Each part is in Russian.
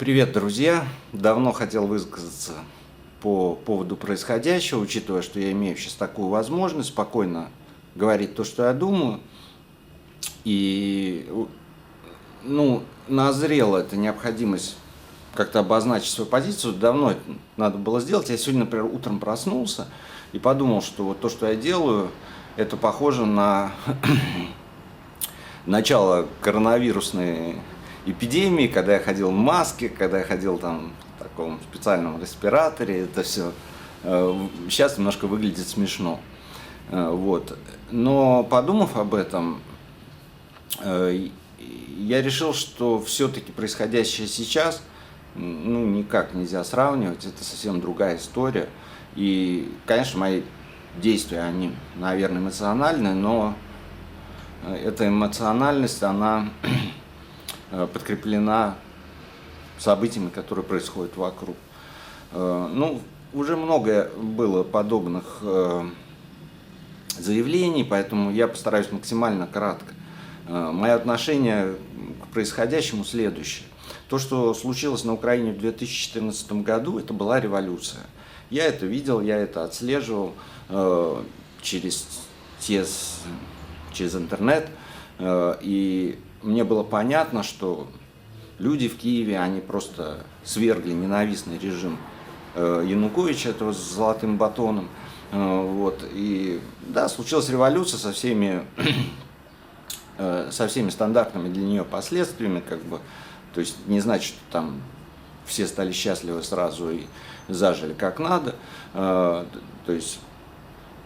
Привет, друзья! Давно хотел высказаться по поводу происходящего, учитывая, что я имею сейчас такую возможность спокойно говорить то, что я думаю. И, назрела эта необходимость как-то обозначить свою позицию. Давно это надо было сделать. Я сегодня, например, утром проснулся и подумал, что вот то, что я делаю, это похоже на начало коронавирусной эпидемии, когда я ходил в маске, когда я ходил там в таком специальном респираторе, это все сейчас немножко выглядит смешно. Вот. Но подумав об этом, я решил, что все-таки происходящее сейчас, никак нельзя сравнивать, это совсем другая история. И, конечно, мои действия, они, наверное, эмоциональны, но эта эмоциональность, она подкреплена событиями, которые происходят вокруг. Уже много было подобных заявлений, поэтому я постараюсь максимально кратко. Мое отношение к происходящему следующее. То, что случилось на Украине в 2014 году, это была революция. Я это видел, я это отслеживал через интернет, и мне было понятно, что люди в Киеве, они просто свергли ненавистный режим Януковича, этого с золотым батоном. И да, случилась революция со всеми стандартными для нее последствиями, то есть не значит, что там все стали счастливы сразу и зажили как надо. То есть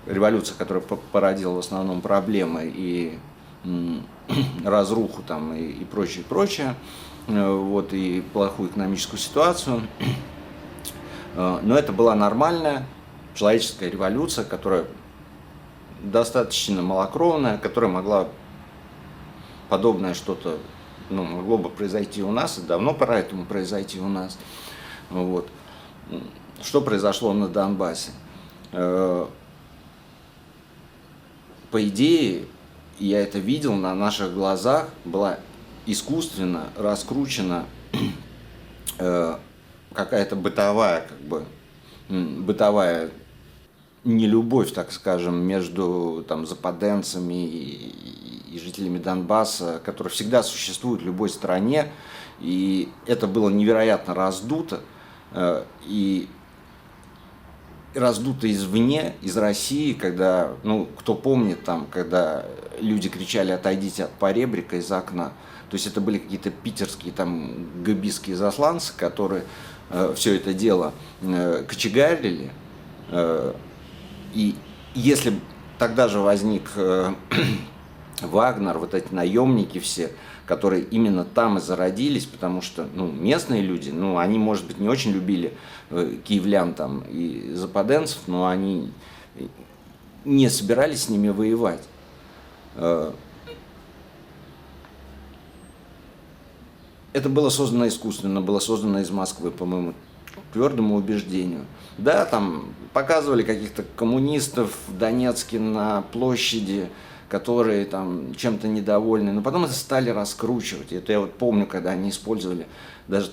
революция, которая породила в основном проблемы и разруху там и прочее, и плохую экономическую ситуацию. Но это была нормальная человеческая революция, которая достаточно малокровная, которая могла подобное что-то, могло бы произойти у нас, и давно пора этому произойти у нас. Что произошло на Донбассе? По идее, я это видел на наших глазах, была искусственно раскручена какая-то бытовая нелюбовь, так скажем, между западенцами и жителями Донбасса, которая всегда существует в любой стране, и это было невероятно раздуто, и раздуто извне, из России, когда, кто помнит, когда люди кричали «отойдите от поребрика» из окна, то есть это были какие-то питерские гэбистские засланцы, которые все это дело кочегарили, и если тогда же возник Вагнер, вот эти наемники все, которые именно там и зародились, потому что местные люди, они, может быть, не очень любили киевлян и западенцев, но они не собирались с ними воевать. Это было создано искусственно, было создано из Москвы, по моему твердому убеждению. Да, там показывали каких-то коммунистов в Донецке на площади, которые чем-то недовольны, но потом это стали раскручивать. Это я помню, когда они использовали даже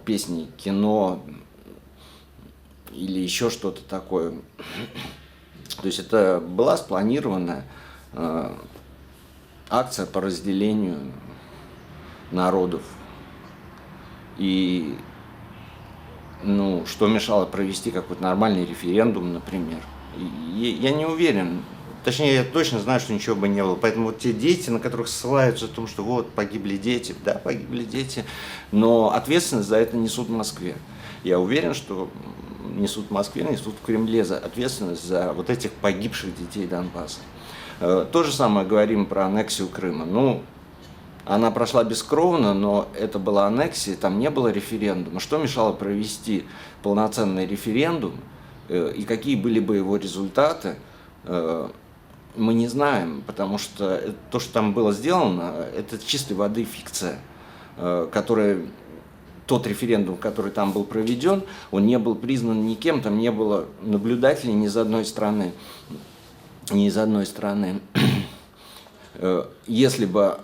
песни, кино или еще что-то такое. То есть это была спланированная акция по разделению народов. И что мешало провести какой-то нормальный референдум, например. Я не уверен. Точнее, я точно знаю, что ничего бы не было. Поэтому те дети, на которых ссылаются о том, что погибли дети, да, погибли дети, но ответственность за это несут в Москве. Я уверен, что несут в Москве, несут в Кремле ответственность за вот этих погибших детей Донбасса. То же самое говорим про аннексию Крыма. Она прошла бескровно, но это была аннексия, там не было референдума. Что мешало провести полноценный референдум и какие были бы его результаты, мы не знаем, потому что то, что там было сделано, это чистой воды фикция, тот референдум, который там был проведен, он не был признан никем, там не было наблюдателей ни из одной страны. Если бы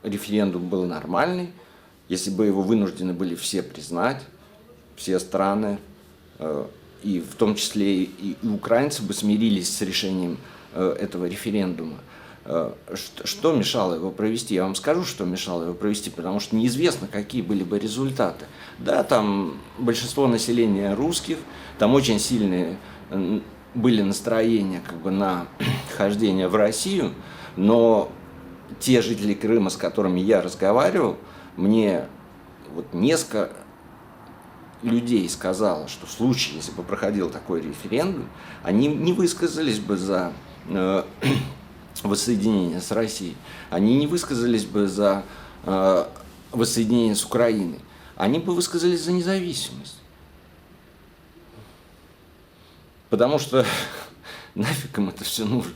референдум был нормальный, если бы его вынуждены были все признать, все страны, и в том числе и украинцы бы смирились с решением этого референдума, что мешало его провести? Я вам скажу, что мешало его провести, потому что неизвестно, какие были бы результаты. Да, там большинство населения русских, там очень сильные были настроения как бы на хождение в Россию, но те жители Крыма, с которыми я разговаривал, мне вот несколько людей сказало, что в случае, если бы проходил такой референдум, они не высказались бы за воссоединение с Россией, они не высказались бы за воссоединение с Украиной, они бы высказались за независимость. Потому что нафиг им это все нужно.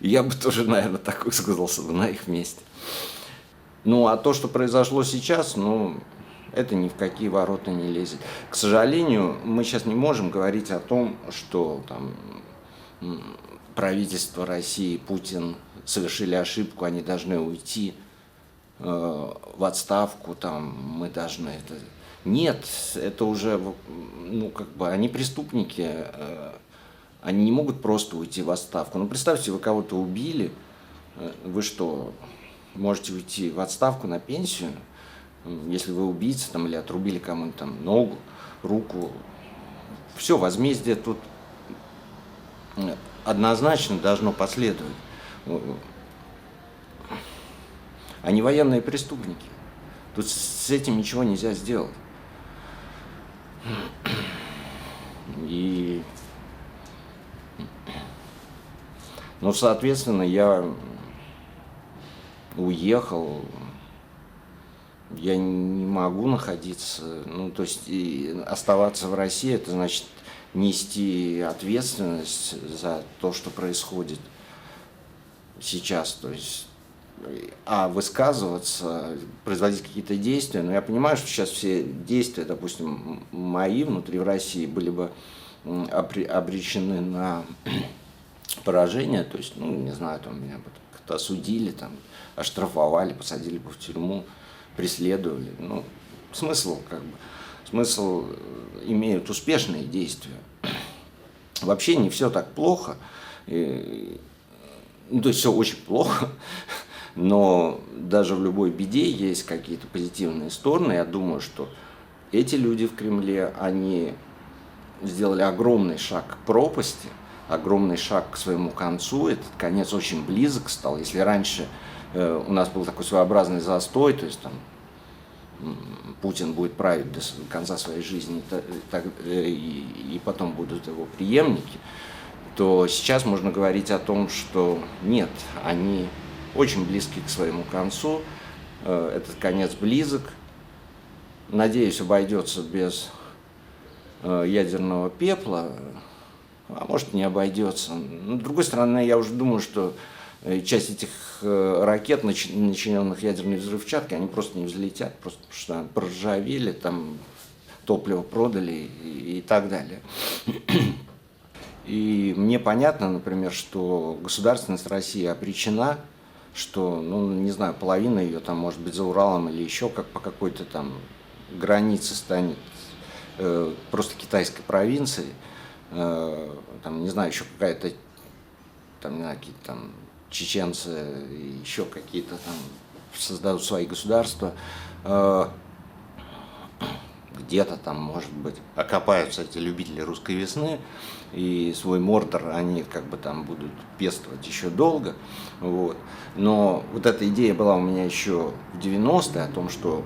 И я бы тоже, наверное, так высказался бы на их месте. Ну, а то, что произошло сейчас, ну, это ни в какие ворота не лезет. К сожалению, мы сейчас не можем говорить о том, что там правительство России, Путин совершили ошибку, они должны уйти в отставку, там, мы должны это... Нет, это уже, ну, как бы, они преступники, они не могут просто уйти в отставку. Ну, представьте, вы кого-то убили, вы что, можете уйти в отставку на пенсию, если вы убийца там, или отрубили кому-нибудь там ногу, руку. Все, возмездие тут однозначно должно последовать. Они военные преступники. Тут с этим ничего нельзя сделать. И, ну, соответственно, я уехал. Я не могу находиться, ну, то есть оставаться в России, это значит нести ответственность за то, что происходит сейчас, то есть, а высказываться, производить какие-то действия, но я понимаю, что сейчас все действия, допустим, мои внутри в России были бы обречены на поражение, то есть, ну, не знаю, там меня бы как-то осудили, там, оштрафовали, посадили бы в тюрьму, преследовали. Ну, смысл, как бы, смысл имеют успешные действия. Вообще не все так плохо, ну, то есть все очень плохо, но даже в любой беде есть какие-то позитивные стороны. Я думаю, что эти люди в Кремле, они сделали огромный шаг к пропасти, огромный шаг к своему концу. Этот конец очень близок стал. Если раньше у нас был такой своеобразный застой, то есть там Путин будет править до конца своей жизни, и потом будут его преемники, то сейчас можно говорить о том, что нет, они очень близки к своему концу, этот конец близок, надеюсь, обойдется без ядерного пепла, а может не обойдется. Но, с другой стороны, я уже думаю, что часть этих ракет, начиненных ядерной взрывчаткой, они просто не взлетят, просто потому что проржавели, там топливо продали и так далее. И мне понятно, например, что государственность России обречена, что, ну, не знаю, половина ее там, может быть, за Уралом или еще как по какой-то там границе станет просто китайской провинцией, там, не знаю, еще какая-то, там, не знаю, какие-то там чеченцы и еще какие-то там создадут свои государства, где-то там, может быть, окопаются эти любители русской весны, и свой Мордор они как бы там будут пестовать еще долго. Вот. Но вот эта идея была у меня еще в 90-е о том, что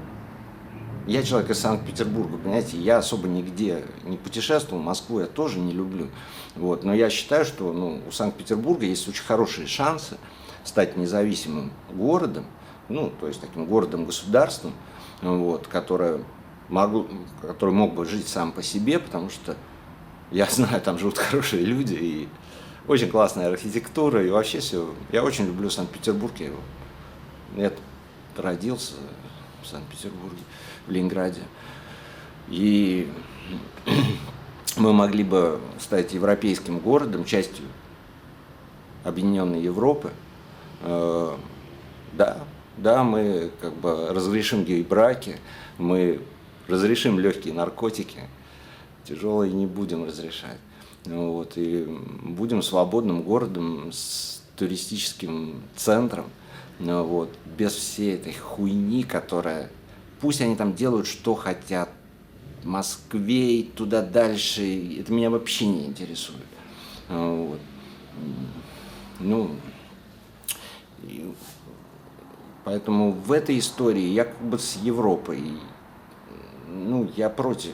я человек из Санкт-Петербурга, понимаете, я особо нигде не путешествовал, Москву я тоже не люблю. Вот. Но я считаю, что, ну, у Санкт-Петербурга есть очень хорошие шансы стать независимым городом, ну, то есть таким городом-государством, вот, который мог бы жить сам по себе, потому что я знаю, там живут хорошие люди, и очень классная архитектура, и вообще все. Я очень люблю Санкт-Петербург, я родился в Санкт-Петербурге, в Ленинграде. И мы могли бы стать европейским городом, частью объединенной Европы. Да, Да, мы как бы разрешим гей-браки, мы разрешим легкие наркотики, тяжелые не будем разрешать. Вот, и будем свободным городом с туристическим центром, вот, без всей этой хуйни, которая... Пусть они там делают, что хотят, в Москве и туда дальше, это меня вообще не интересует. Вот. Ну, поэтому в этой истории я как бы с Европой, ну, я против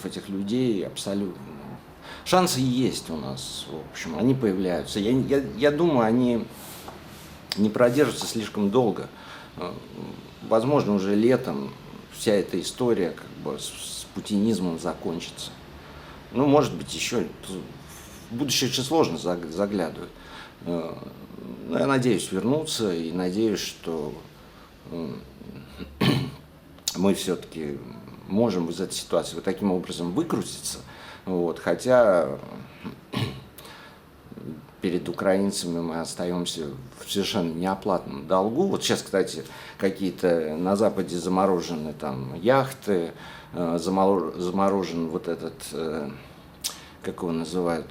этих людей абсолютно. Шансы есть у нас, в общем, они появляются. Я думаю, они не продержатся слишком долго. Возможно, уже летом вся эта история как бы с путинизмом закончится. Ну, может быть, еще в будущее очень сложно заглядывать. Но я надеюсь вернуться и надеюсь, что мы все-таки можем из этой ситуации вот таким образом выкрутиться. Вот, хотя перед украинцами мы остаемся в совершенно неоплатном долгу. Вот сейчас, кстати, какие-то на Западе заморожены там яхты, заморожен вот этот, как его называют,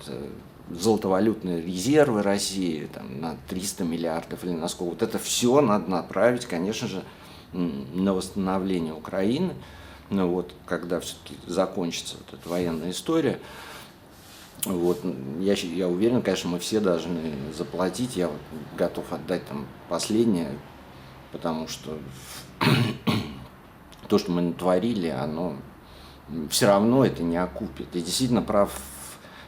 золотовалютные резервы России там, на 300 миллиардов или на сколько. Вот это все надо направить, конечно же, на восстановление Украины. Но вот когда все-таки закончится вот эта военная история, вот, я уверен, конечно, мы все должны заплатить. Я вот готов отдать там последнее, потому что то, что мы натворили, оно все равно это не окупит. И действительно прав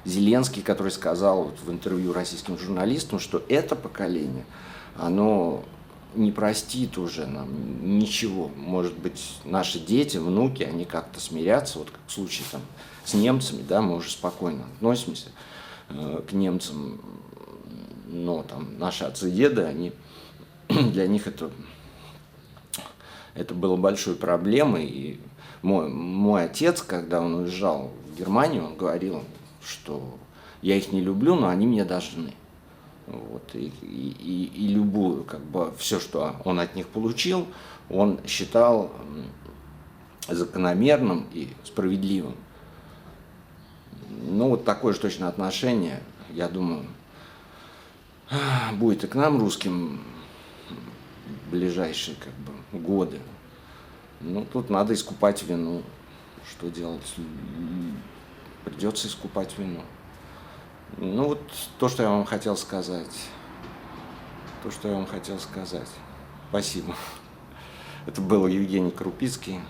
Зеленский, который сказал вот в интервью российским журналистам, что это поколение, оно не простит уже нам ничего. Может быть, наши дети, внуки, они как-то смирятся, вот как в случае там с немцами, да, мы уже спокойно относимся к немцам, но там наши отцы и деды, они, для них это было большой проблемой. И мой отец, когда он уезжал в Германию, он говорил, что я их не люблю, но они мне должны. Вот, и любую, как бы, все, что он от них получил, он считал закономерным и справедливым. Ну, вот такое же точно отношение, я думаю, будет и к нам, русским, в ближайшие как бы годы. Ну, тут надо искупать вину. Что делать? Придется искупать вину. Ну, вот то, что я вам хотел сказать. Спасибо. Это был Евгений Крупицкий.